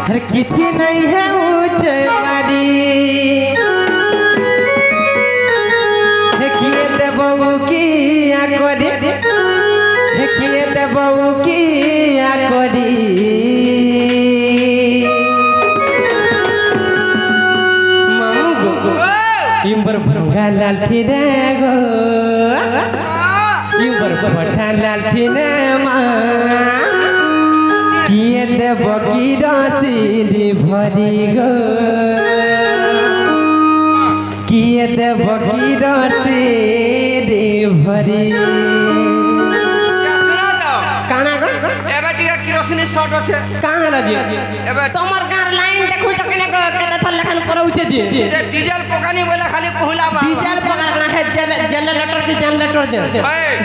हर किसी नहीं है ऊंचे बारी है किए दे बहू की आकोरी है किए दे बहू की आकोरी इम्बर फुगा लालठी रे गो इम्बर फटा लालठी ने माँ किए दे बकीरती भरी गो किए दे बकीरती भरी काना गो एबे टिका किरोसिनी शॉट আছে काहा राजी एबे তোমার গার লাইন দেখু তো কেনে কেতে থল লেখান পড়াউছে যে ডিজেল পোকানি বলে খালি কহুলাবা ডিজেল পকার না है जनरेटर की जनरेटर दे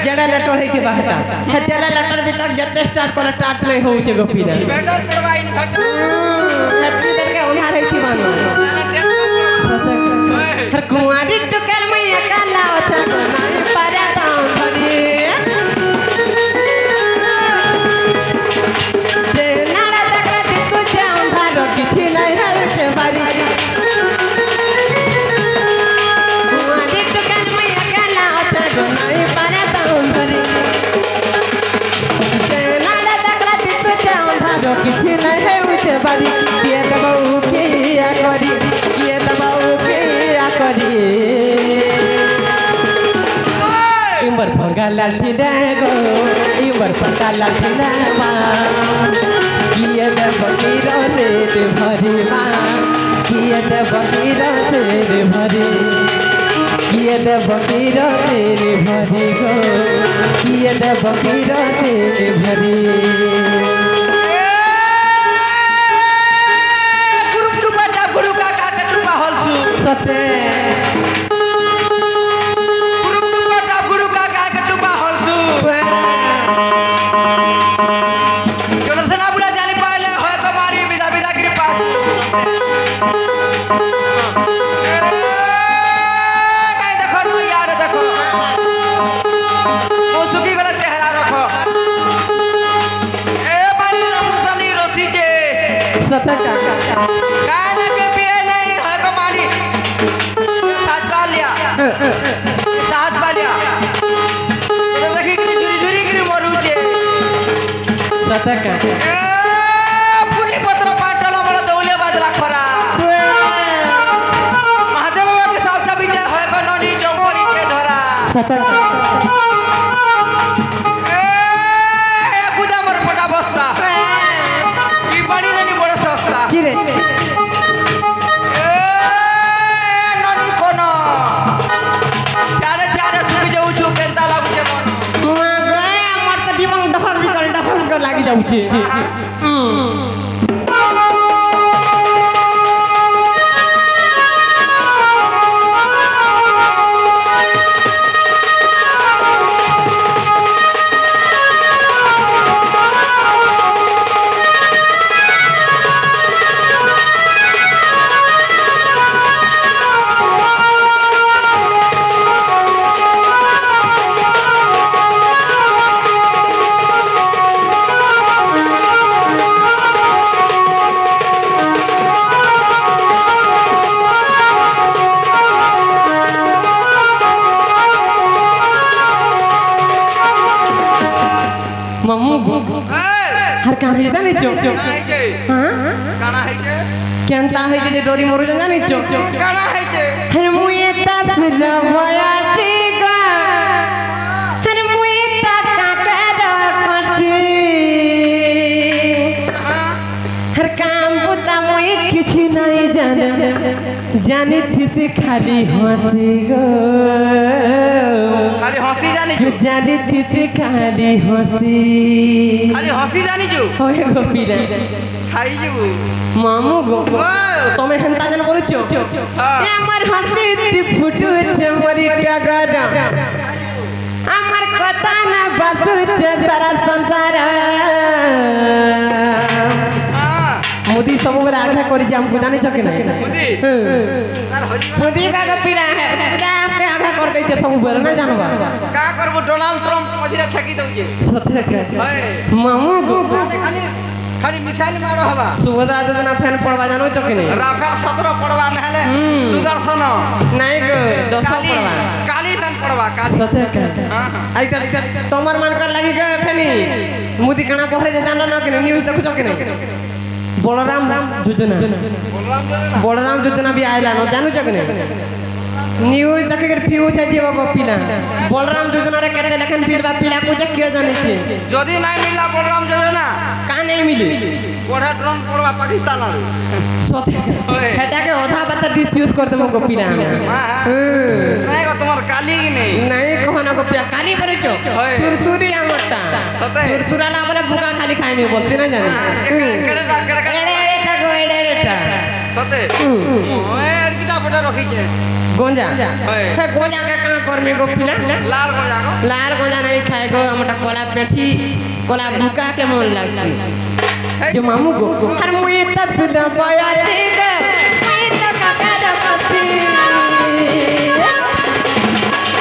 जनरेटर है के बाहर है जनरेटर भी तक जते स्टार्ट करे स्टार्ट नहीं होउचे गोपीरा बेटर करवाई न खच हैप्पी बेर के उन्हार है की बानो हर कुआरी टुकर में अकेला ओछा नहीं पारे दाम भरी जे नारा देखला तू जाऊं भारो किछि नहीं है के बारी कुआरी टुकर में अकेला ओछा नहीं पारे दाम भरी जे नारा देखला तू जाऊं भारो किछि नहीं है के बारी किए दबाऊ के करी किए दबाऊ के करी इमर फगा लाठी डागो इमर फगा लाठी डावा किए दे बकीरो ले भरी माँ किए दे बकीरो ले भरी किए दे बकीरो ले भरी गो किए दे बकीरो ले भरी सते गुरु काका के टुबा हलसु चलो से ना बुला जाली पाले होय तुम्हारी विदा विदा के पास नहीं देखो नु यार देखो वो सुखी गला चेहरा रखो ए पानी रसली रसी जे सते काका काने के पिए नहीं है तुम्हारी साथ वालिया तो देखी झुरी झुरी गिरी मरुचे सते काका पुली पत्र पाटल बड़ दौले बाजला खरा महादेव बाबा के साथ सब विजय होय को ननी चौपड़ी के धरा सते ए खुदा मर पटा बस्ता ई बड़ी ननी बड़ सस्ता चिरे लागी जाउछे हर कहां है जानी चो हां काना है जे केनता है जे डोरी मोरु जानी चो काना है जे हर मुए तात लवयाती गा हर मुए तात काका रखती हर काम बुता मुए किछि नहीं जाने जानी थी से खाली हंसी गो खाली हंसी जानी जो जानी थी से खाली हंसी जानी जो होए गोपीरा खाई जो मामू गो तमे हंता जन बोलछो ए हमर हंसी ती फुटु छे मरी टगर हमर कथा ना बातु छे सारा संसार मोदी सब बेला आखा करी जे हमको जाने छके ना मोदी का गोपीरा है खुदा आपके आखा कर दे छे सब बेला ना जानबा का करबो डोनाल्ड ट्रम्प मधिरा छकी दउजे सते के मामू गो खाली मिसाइल मारो हवा सुभद्रा योजना फैन पड़वा जानो चकने राफेल 17 पड़वा नहले सुदर्शन नहीं गो 10 पड़वा काली फैन पड़वा काली सचे का हां आइटा तोमर मान कर लगी गए फेनी मुदी कणा बहरे जे जानो न कि न्यूज़ देखु चकने बलराम योजना भी आइला न जानू चकने न्यूज़ देख के फ्यूज है जीव को पिला बलराम योजना रे केते लेखन पिलबा पिला को जे के जानि छे जदी नहीं मिला बलराम योजना का नहीं मिली ओढ़ा ड्रोन पड़वा पाकिस्तान रे सते हेटा के आधा बात डिस्प्यूज कर देमो को पिला नहीं को तुम्हार काली की नहीं कहना को पिया काली करे छो सुरसुरी हमटा सते सुरसुरा ना बोले भूखा खाली खाई में बोलती ना जाने एड़े सते ओए किटा फटा रखी छे गोंजा है गोंजा का काम कर में को पिला लाल गोंजा नहीं खाए गो हमटा कोला पेठी कोला भूखा के मन लगती जो मामू गो हर मुई तत दबाया देगा मैं तो ककर पति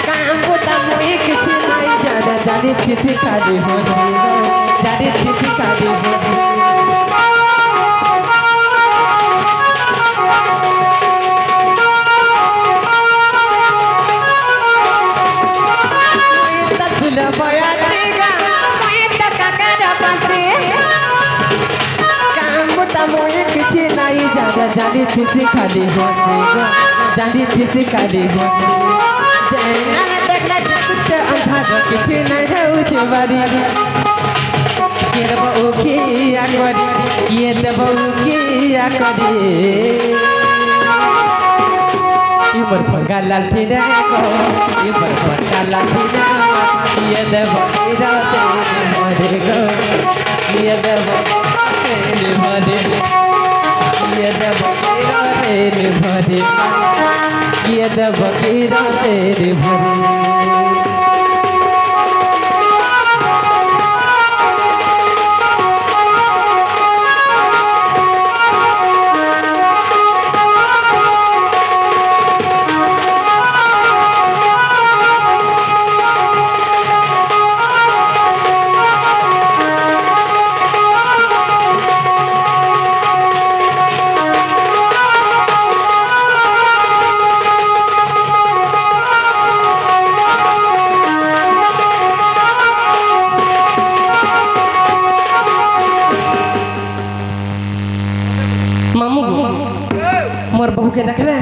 काम को तब मुई किसी नहीं ज्यादा जादी थी खाली हो जादी थी खाली हो दबाया देगा मैं तो ककर पति मोए किसी नहीं ज्यादा जानी थी खाली हो जानी थी खाली हो जैना न देखला तुझे अंधा जो किसी नहीं है उसे बारी के दबो की आकरी ये दबो की आकरी इमर फगा लाठी ने को इमर फगा लाठी ने ये दबो इराते मरे गो ये दबो भरे ये बकीरा तेरे भरे ये बकीरा तेरे भरे मामू मोर बहू के देखले